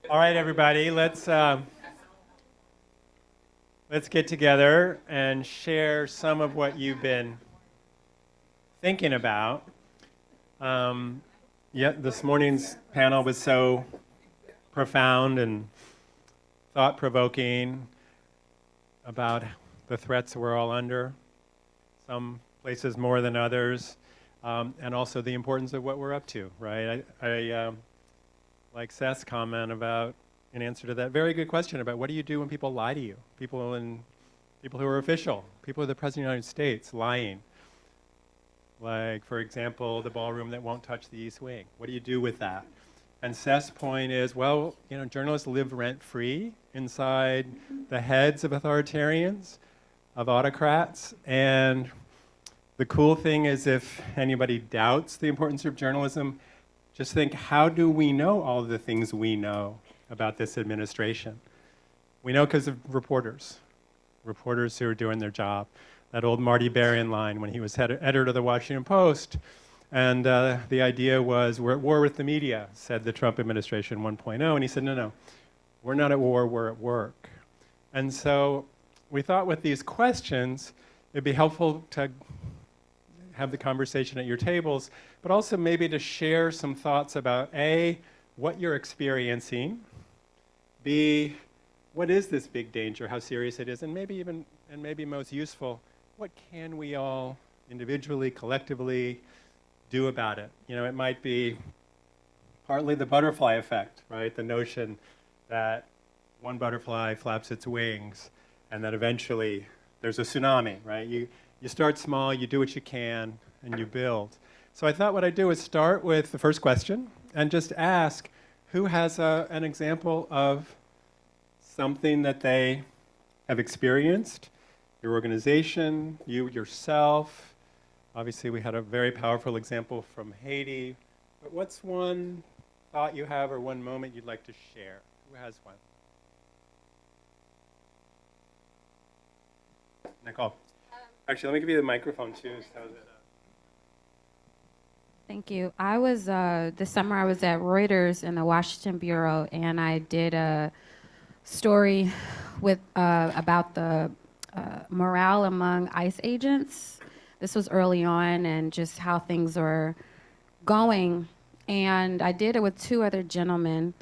All right, everybody, let's get together and share some of what you've been thinking about. Um, yeah, this morning's panel was so profound and thought-provoking about the threats we're all under, some places more than others, and also the importance of what we're up to, right? I like Seth's comment about, in answer to that very good question about what do you do when people lie to you? People who are official, people of the President of the United States lying. Like, for example, the ballroom that won't touch the East Wing. What do you do with that? And Seth's point is, well, journalists live rent-free inside the heads of authoritarians, of autocrats, and the cool thing is if anybody doubts the importance of journalism, just think, how do we know all of the things we know about this administration? We know because of reporters who are doing their job. That old Marty Berrien line when he was editor of the Washington Post, and the idea was, we're at war with the media, said the Trump administration 1.0, and he said, no, we're not at war, we're at work. And so we thought with these questions, it'd be helpful to have the conversation at your tables, but also maybe to share some thoughts about A, what you're experiencing, B, what is this big danger, how serious it is, and maybe most useful, what can we all individually, collectively do about it? It might be partly the butterfly effect, right? The notion that one butterfly flaps its wings and that eventually there's a tsunami, right? You start small, you do what you can, and you build. So I thought what I'd do is start with the first question and just ask, who has an example of something that they have experienced? Your organization, you yourself. Obviously, we had a very powerful example from Haiti. But what's one thought you have or one moment you'd like to share? Who has one? Nicole. Actually, let me give you the microphone too. Thank you. I was this summer I was at Reuters in the Washington bureau, and I did a story with about the morale among ICE agents. This was early on, and just how things were going. And I did it with two other gentlemen,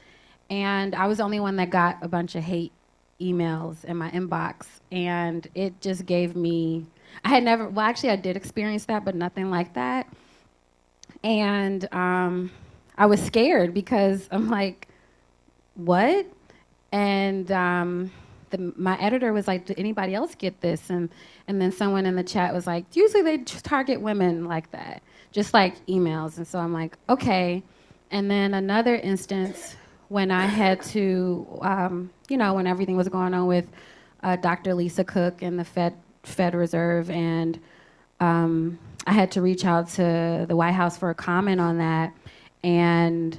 and I was the only one that got a bunch of hate emails in my inbox, and it just gave me. I had never. Well, actually, I did experience that, but nothing like that. And I was scared because I'm like, what? And my editor was like, did anybody else get this? And then someone in the chat was like, usually they target women like that, just like emails. And so I'm like, okay. And then another instance when I had to, when everything was going on with Dr. Lisa Cook and the Fed Reserve, and I had to reach out to the White House for a comment on that, and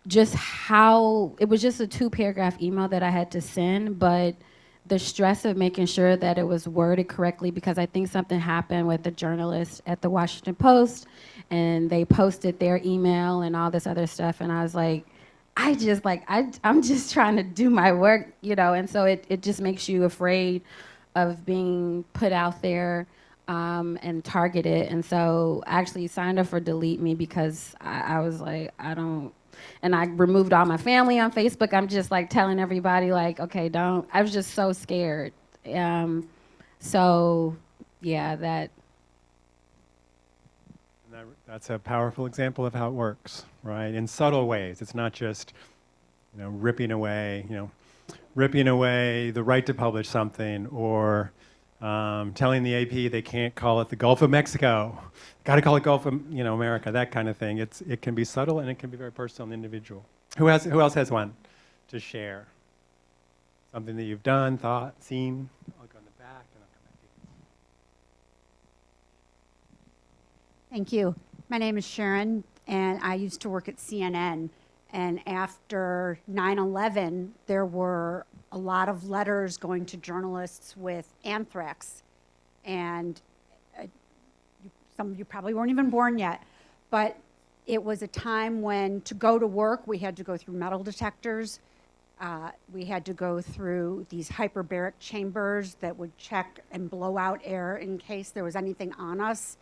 just how it was just a 2-paragraph email that I had to send, but the stress of making sure that it was worded correctly, because I think something happened with the journalist at the Washington Post, and they posted their email and all this other stuff, and I was like, I'm just trying to do my work, and so it just makes you afraid of being put out there and targeted. And so I actually signed up for Delete Me because I was like, and I removed all my family on Facebook. I'm just like telling everybody like, okay, don't. I was just so scared. So yeah, That's a powerful example of how it works, right? In subtle ways. It's not just, ripping away the right to publish something, or telling the AP they can't call it the Gulf of Mexico. Got to call it Gulf of America. That kind of thing. It can be subtle and it can be very personal and individual. Who else has one to share? Something that you've done, thought, seen. I'll go in the back and I'll come back to you. Thank you. My name is Sharon, and I used to work at CNN. And after 9/11, there were a lot of letters going to journalists with anthrax. And some of you probably weren't even born yet. But It was a time when to go to work, we had to go through metal detectors. We had to go through these hyperbaric chambers that would check and blow out air in case there was anything on us.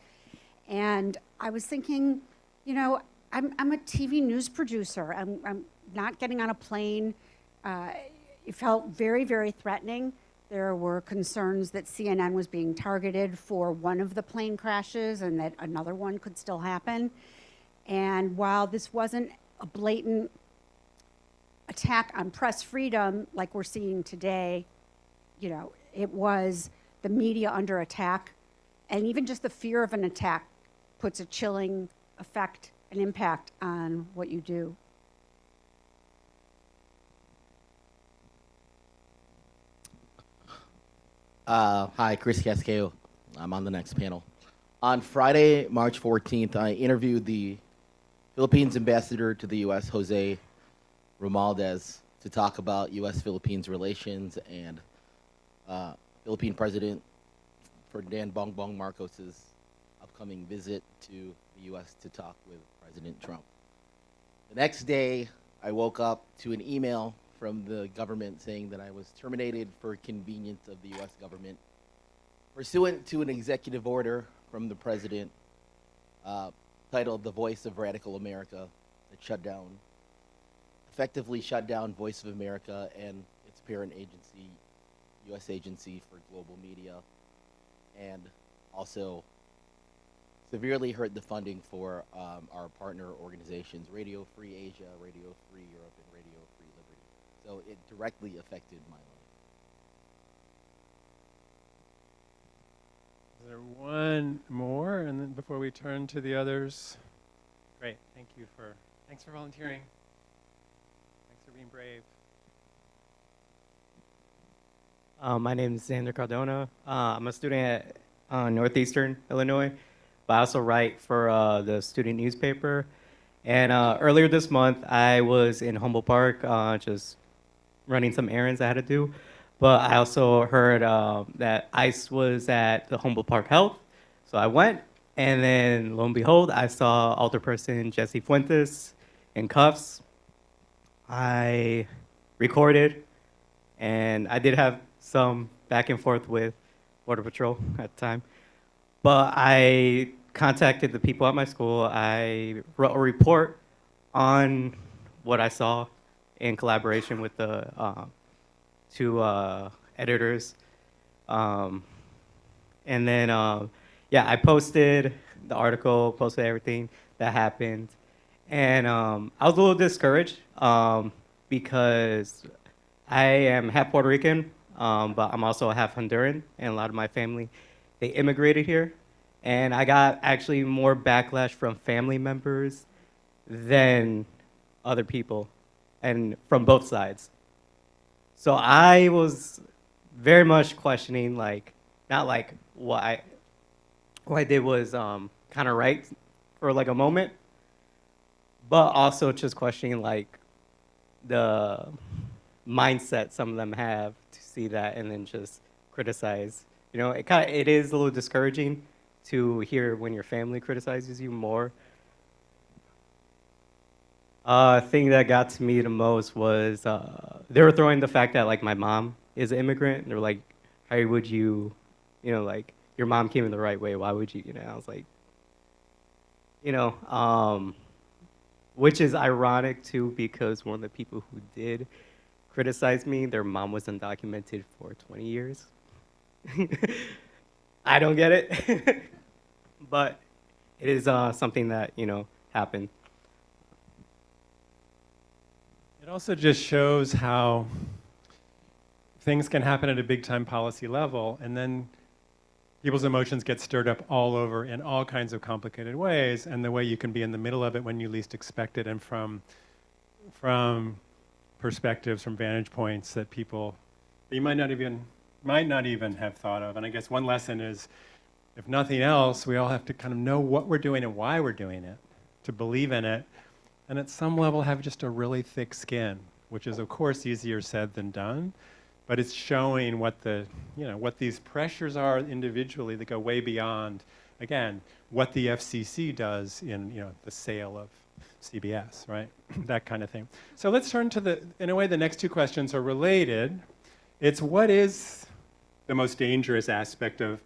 And I was thinking, you know, I'm a TV news producer. I'm not getting on a plane. It felt very, very threatening. There were concerns that CNN was being targeted for one of the plane crashes and that another one could still happen. And while this wasn't a blatant attack on press freedom like we're seeing today, you know, it was the media under attack. And even just the fear of an attack puts a chilling effect and impact on what you do. Hi, Chris Casqueo. I'm on the next panel. On Friday, March 14th, I interviewed the Philippines ambassador to the U.S., Jose Romualdez, to talk about U.S.-Philippines relations and Philippine President Ferdinand Bongbong Marcos's upcoming visit to the U.S. to talk with President Trump. The next day, I woke up to an email from the government saying that I was terminated for convenience of the U.S. government, pursuant to an executive order from the president titled "The Voice of Radical America," that effectively shut down Voice of America and its parent agency, U.S. Agency for Global Media, and also severely hurt the funding for our partner organizations, Radio Free Asia, Radio Free Europe, and Radio Free Liberty. So it directly affected my life. Is there one more, and then before we turn to the others? Great, thanks for volunteering. Thanks for being brave. My name is Xander Cardona. I'm a student at Northwestern, Illinois, but I also write for the student newspaper. And earlier this month, I was in Humboldt Park just running some errands I had to do. But I also heard that ICE was at the Humboldt Park Health. So I went, and then lo and behold, I saw alderperson Jesse Fuentes in cuffs. I recorded, and I did have some back and forth with Border Patrol at the time. But I contacted the people at my school. I wrote a report on what I saw in collaboration with the two editors. And then, yeah, I posted the article, posted everything that happened. And I was a little discouraged because I am half Puerto Rican, but I'm also half Honduran, and a lot of my family, they immigrated here. And I got actually more backlash from family members than other people, and from both sides. So I was very much questioning, like, not like what I did was kind of right for like a moment, but also just questioning like the mindset some of them have to see that and then just criticize. You know, it is a little discouraging to hear when your family criticizes you more. Thing that got to me the most was they were throwing the fact that like my mom is an immigrant. And they were like, "How would you, like your mom came in the right way? Why would you?" I was like, which is ironic too because one of the people who did criticize me, their mom was undocumented for 20 years. I don't get it, but it is something that happened. It also just shows how things can happen at a big-time policy level, and then people's emotions get stirred up all over in all kinds of complicated ways, and the way you can be in the middle of it when you least expect it, and from perspectives, from vantage points that you might not even have thought of. And I guess one lesson is, if nothing else, we all have to kind of know what we're doing and why we're doing it, to believe in it, and at some level have just a really thick skin, which is of course easier said than done, but it's showing what what these pressures are individually that go way beyond, again, what the FCC does in, the sale of CBS, right? That kind of thing. So let's turn to in a way, the next two questions are related. It's what is the most dangerous aspect of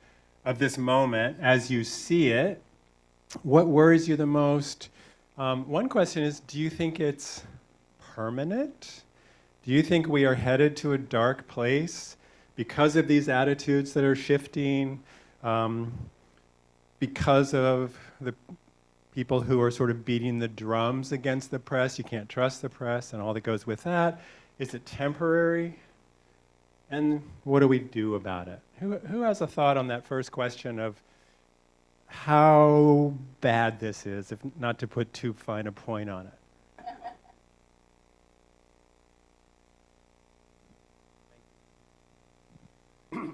this moment as you see it? What worries you the most? One question is, do you think it's permanent? Do you think we are headed to a dark place because of these attitudes that are shifting, because of the people who are sort of beating the drums against the press? You can't trust the press and all that goes with that. Is it temporary? And what do we do about it? Who has a thought on that first question of how bad this is, if not to put too fine a point on it?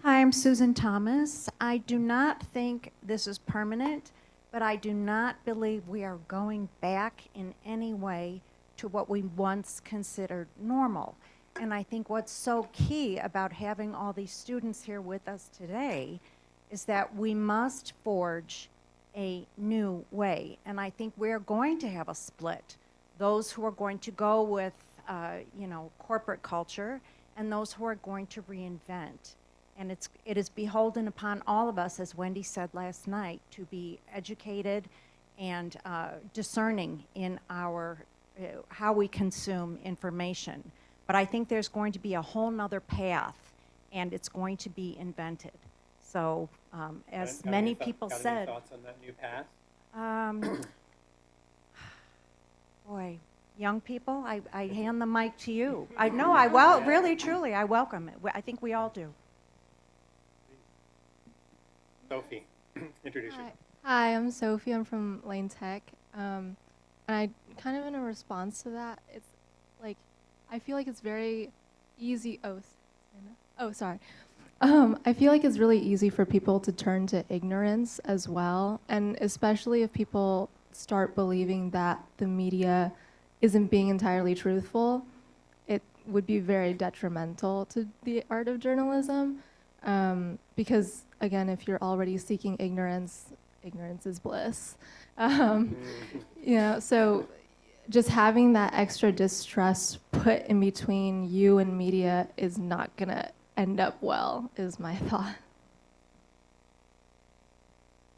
Hi, I'm Susan Thomas. I do not think this is permanent, but I do not believe we are going back in any way to what we once considered normal. And I think what's so key about having all these students here with us today is that we must forge a new way. And I think we're going to have a split. Those who are going to go with, corporate culture, and those who are going to reinvent. And it is beholden upon all of us, as Wendy said last night, to be educated and discerning in our how we consume information. But I think there's going to be a whole nother path, and it's going to be invented. So, as many people said, any thoughts on that new path? Boy, young people, I hand the mic to you. Really, truly, I welcome it. I think we all do. Sophie, introduce yourself. Hi, I'm Sophie. I'm from Lane Tech. And I kind of in a response to that, it's like, I feel like it's very easy. Sorry. I feel like it's really easy for people to turn to ignorance as well. And especially if people start believing that the media isn't being entirely truthful, it would be very detrimental to the art of journalism. Because again, if you're already seeking ignorance, ignorance is bliss. So just having that extra distrust put in between you and media is not gonna end up well, is my thought.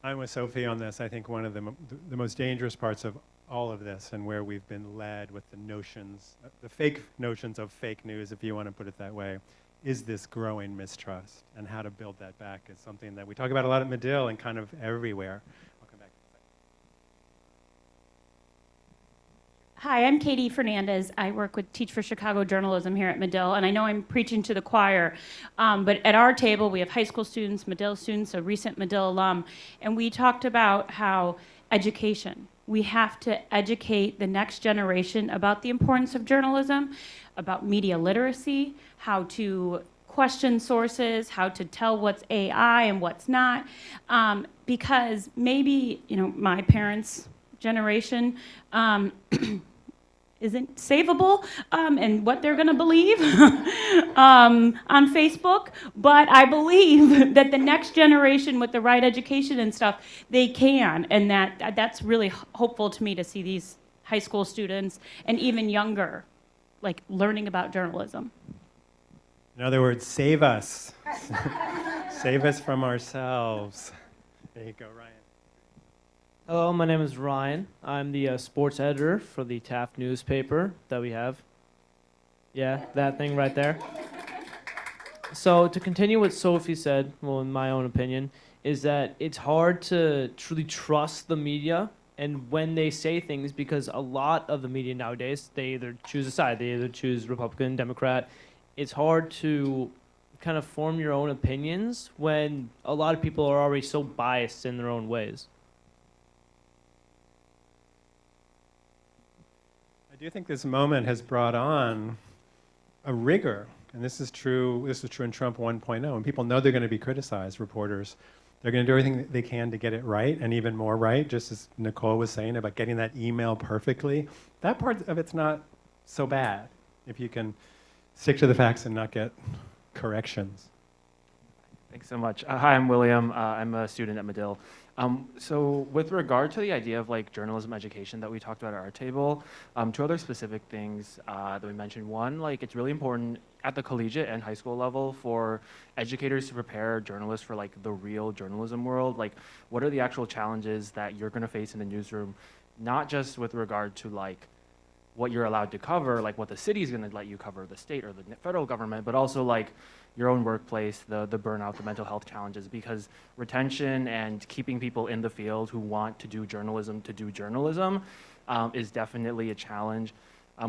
I'm with Sophie on this. I think one of the most dangerous parts of all of this, and where we've been led with the notions, the fake notions of fake news, if you want to put it that way, is this growing mistrust. And how to build that back is something that we talk about a lot at Medill and kind of everywhere. I'll come back. Hi, I'm Katie Fernandez. I work with Teach for Chicago Journalism here at Medill, and I know I'm preaching to the choir, but at our table we have high school students, Medill students, a recent Medill alum, and we talked about how education, we have to educate the next generation about the importance of journalism, about media literacy, how to question sources, how to tell what's AI and what's not, because maybe, my parents' generation isn't savable and what they're going to believe on Facebook, but I believe that the next generation with the right education and stuff, they can, and that's really hopeful to me to see these high school students and even younger like learning about journalism. In other words, save us. Save us from ourselves. There you go, Ryan. Hello, my name is Ryan. I'm the sports editor for the Taft newspaper that we have. Yeah, that thing right there. So to continue what Sophie said, well, in my own opinion, is that it's hard to truly trust the media and when they say things, because a lot of the media nowadays, they either choose a side, they either choose Republican, Democrat. It's hard to kind of form your own opinions when a lot of people are already so biased in their own ways. I do think this moment has brought on a rigor, and this is true in Trump 1.0, and people know they're going to be criticized, reporters. They're going to do everything they can to get it right, and even more right, just as Nicole was saying about getting that email perfectly. That part of it's not so bad if you can stick to the facts and not get corrections. Thanks so much. Hi, I'm William. I'm a student at Medill. So with regard to the idea of like journalism education that we talked about at our table, two other specific things that we mentioned. One, like it's really important at the collegiate and high school level for educators to prepare journalists for like the real journalism world. Like what are the actual challenges that you're gonna face in the newsroom, not just with regard to like what you're allowed to cover, like what the city's gonna let you cover, the state or the federal government, but also like your own workplace, the burnout, the mental health challenges, because retention and keeping people in the field who want to do journalism is definitely a challenge.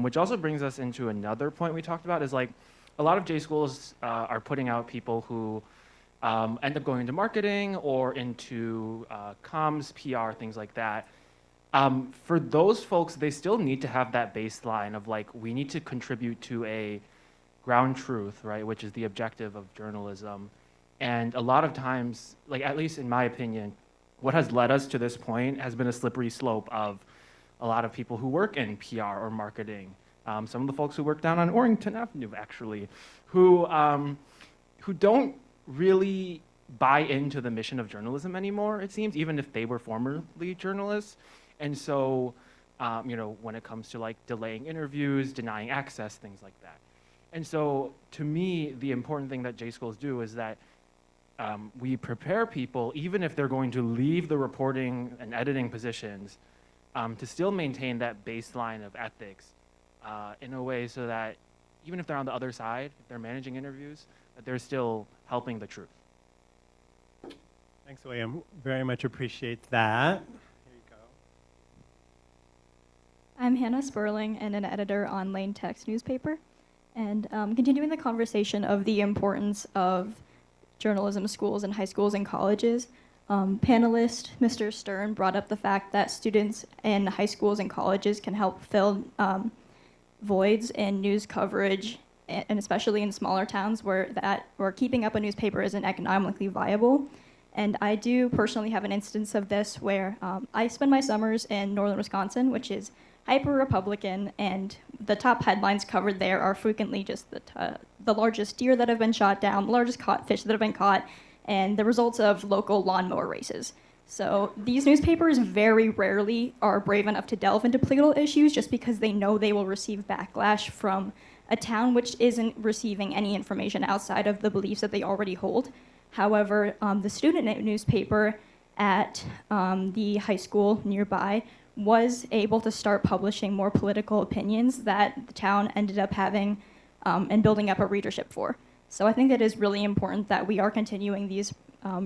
Which also brings us into another point we talked about is like a lot of J schools are putting out people who end up going into marketing or into comms, PR, things like that. For those folks, they still need to have that baseline of like, we need to contribute to a ground truth, right, which is the objective of journalism. And a lot of times, like at least in my opinion, what has led us to this point has been a slippery slope of a lot of people who work in PR or marketing. Some of the folks who work down on Orrington Avenue, actually, who don't really buy into the mission of journalism anymore, it seems, even if they were formerly journalists. And so, when it comes to like delaying interviews, denying access, things like that. And so, to me, the important thing that J schools do is that we prepare people, even if they're going to leave the reporting and editing positions, to still maintain that baseline of ethics in a way so that even if they're on the other side, if they're managing interviews, that they're still helping the truth. Thanks, William. Very much appreciate that. Here you go. I'm Hannah Sperling and an editor on Lane Tech's newspaper. And continuing the conversation of the importance of journalism schools and high schools and colleges, panelist Mr. Stern brought up the fact that students in high schools and colleges can help fill voids in news coverage, and especially in smaller towns where keeping up a newspaper isn't economically viable. And I do personally have an instance of this where I spend my summers in northern Wisconsin, which is hyper-Republican, and the top headlines covered there are frequently just the largest deer that have been shot down, the largest caught fish that have been caught, and the results of local lawnmower races. So these newspapers very rarely are brave enough to delve into political issues just because they know they will receive backlash from a town which isn't receiving any information outside of the beliefs that they already hold. However, the student newspaper at the high school nearby was able to start publishing more political opinions that the town ended up having and building up a readership for. So I think it is really important that we are continuing these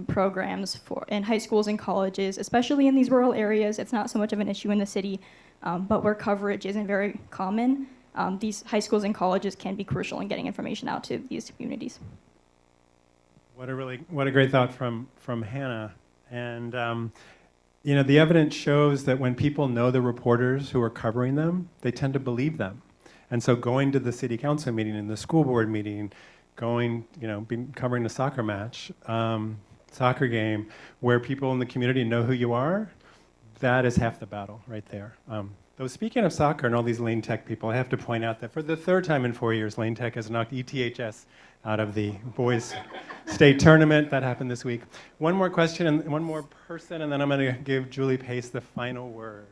programs in high schools and colleges, especially in these rural areas. It's not so much of an issue in the city, but where coverage isn't very common, these high schools and colleges can be crucial in getting information out to these communities. What a great thought from Hannah. And the evidence shows that when people know the reporters who are covering them, they tend to believe them. And so going to the city council meeting and the school board meeting, covering a soccer match, soccer game, where people in the community know who you are, that is half the battle right there. Though speaking of soccer and all these Lane Tech people, I have to point out that for the third time in 4 years, Lane Tech has knocked ETHS out of the boys' state tournament. That happened this week. One more question and one more person, and then I'm going to give Julie Pace the final word.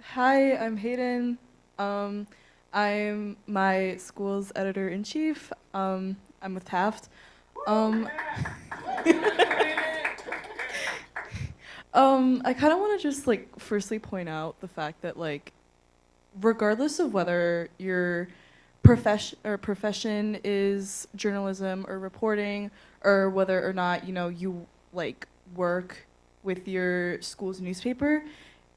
Hi, I'm Hayden. I'm my school's editor-in-chief. I'm with Taft. I kind of want to just firstly point out the fact that regardless of whether your profession is journalism or reporting, or whether or not you work with your school's newspaper,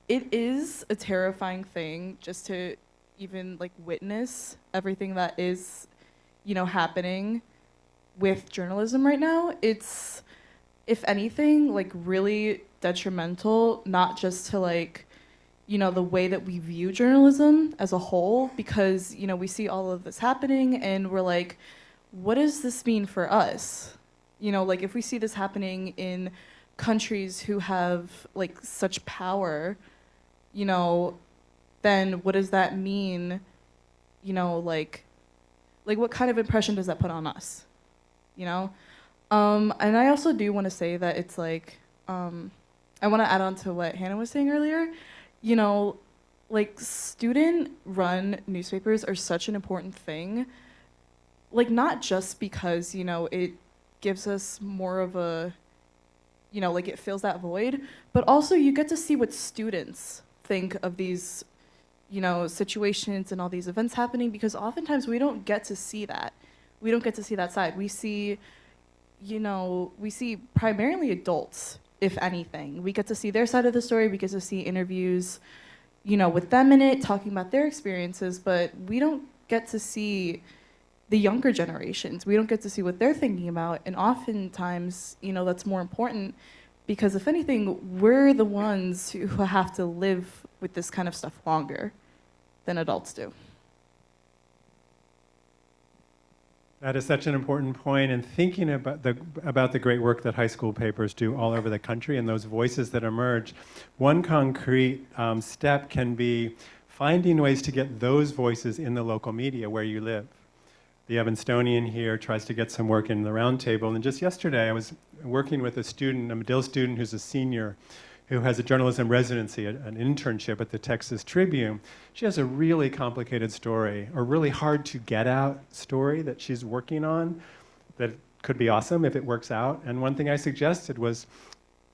it is a terrifying thing just to even witness everything that is happening with journalism right now. It's, if anything, really detrimental, not just to the way that we view journalism as a whole, because we see all of this happening and we're like, what does this mean for us? If we see this happening in countries who have such power, then what does that mean? What kind of impression does that put on us? you know? And I also do want to say that it's like, I want to add on to what Hannah was saying earlier. You know, like student-run newspapers are such an important thing. Like not just because, you know, it gives us more of a, you know, like it fills that void, but also you get to see what students think of these, you know, situations and all these events happening, because oftentimes we don't get to see that. We don't get to see that side. We see, you know, we see primarily adults, if anything. We get to see their side of the story. We get to see interviews, you know, with them in it, talking about their experiences, but we don't get to see the younger generations. We don't get to see what they're thinking about. And oftentimes, you know, that's more important because if anything, we're the ones who have to live with this kind of stuff longer than adults do. That is such an important point, and thinking about the great work that high school papers do all over the country and those voices that emerge. One concrete step can be finding ways to get those voices in the local media where you live. The Evanstonian here tries to get some work in the roundtable, and just yesterday I was working with a student, a Medill student who's a senior, who has a journalism residency, an internship at the Texas Tribune. She has a really complicated story, or really hard to get out story that she's working on that could be awesome if it works out. And one thing I suggested was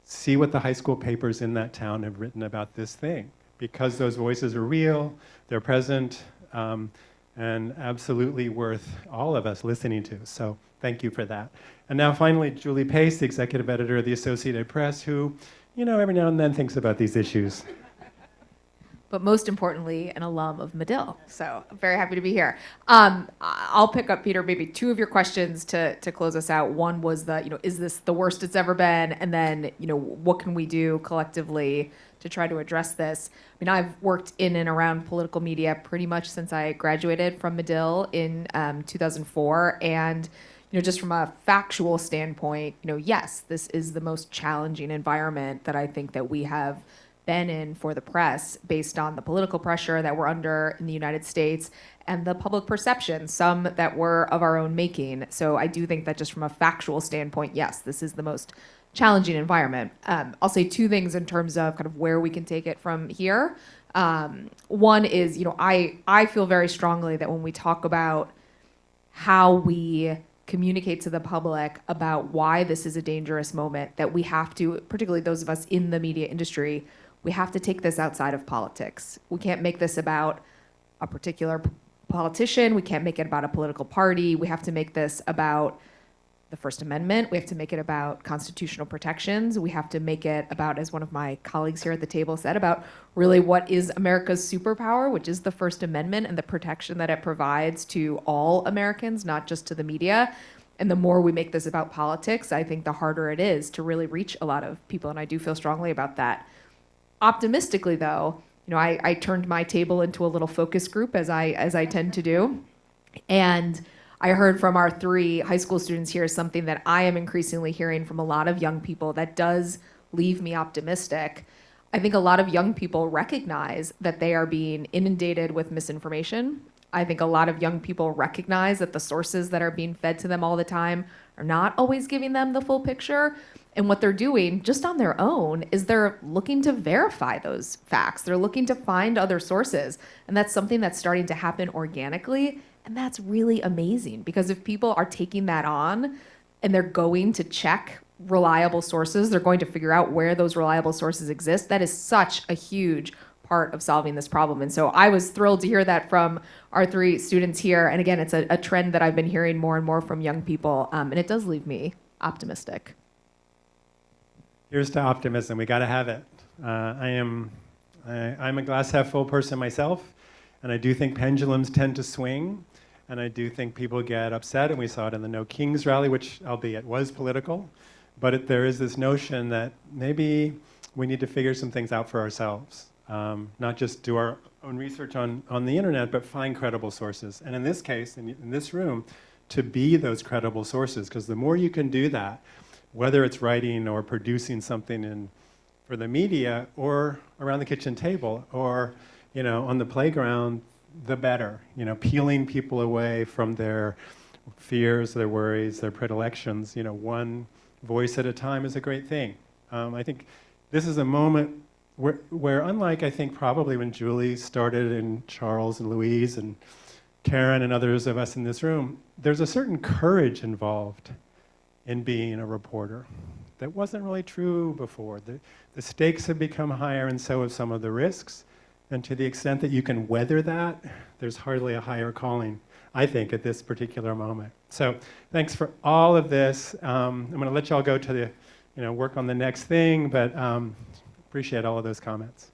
see what the high school papers in that town have written about this thing, because those voices are real, they're present, and absolutely worth all of us listening to. So thank you for that. And now finally, Julie Pace, the executive editor of the Associated Press, who, you know, every now and then thinks about these issues. But most importantly, an alum of Medill. So I'm very happy to be here. I'll pick up, Peter, maybe two of your questions to close us out. One was the, you know, is this the worst it's ever been? And then, you know, what can we do collectively to try to address this? I mean, I've worked in and around political media pretty much since I graduated from Medill in 2004. And you know, just from a factual standpoint, you know, yes, this is the most challenging environment that I think that we have been in for the press based on the political pressure that we're under in the United States and the public perception, some that were of our own making. So I do think that just from a factual standpoint, yes, this is the most challenging environment. I'll say two things in terms of kind of where we can take it from here. One is, you know, I feel very strongly that when we talk about how we communicate to the public about why this is a dangerous moment, that we have to, particularly those of us in the media industry, we have to take this outside of politics. We can't make this about a particular politician. We can't make it about a political party. We have to make this about the First Amendment. We have to make it about constitutional protections. We have to make it about, as one of my colleagues here at the table said, about really what is America's superpower, which is the First Amendment and the protection that it provides to all Americans, not just to the media. And the more we make this about politics, I think the harder it is to really reach a lot of people, and I do feel strongly about that. Optimistically, though, you know, I turned my table into a little focus group, as I tend to do, and I heard from our three high school students here something that I am increasingly hearing from a lot of young people that does leave me optimistic. I think a lot of young people recognize that they are being inundated with misinformation. I think a lot of young people recognize that the sources that are being fed to them all the time are not always giving them the full picture. And what they're doing just on their own is they're looking to verify those facts. They're looking to find other sources. And that's something that's starting to happen organically. And that's really amazing, because if people are taking that on and they're going to check reliable sources, they're going to figure out where those reliable sources exist. That is such a huge part of solving this problem. And so I was thrilled to hear that from our three students here. And again, it's a trend that I've been hearing more and more from young people. And it does leave me optimistic. Here's to optimism. We got to have it. I'm a glass half full person myself, and I do think pendulums tend to swing, and I do think people get upset, and we saw it in the No Kings rally, which, albeit was political, but there is this notion that maybe we need to figure some things out for ourselves, not just do our own research on the internet, but find credible sources. And in this case, in this room, to be those credible sources, because the more you can do that, whether it's writing or producing something for the media or around the kitchen table or, you know, on the playground, the better. You know, peeling people away from their fears, their worries, their predilections. You know, one voice at a time is a great thing. I think this is a moment where unlike, I think, probably when Julie started and Charles and Louise and Karen and others of us in this room, there's a certain courage involved in being a reporter that wasn't really true before. The stakes have become higher, and so have some of the risks. And to the extent that you can weather that, there's hardly a higher calling, I think, at this particular moment. So thanks for all of this. I'm going to let you all go to the, work on the next thing, but appreciate all of those comments.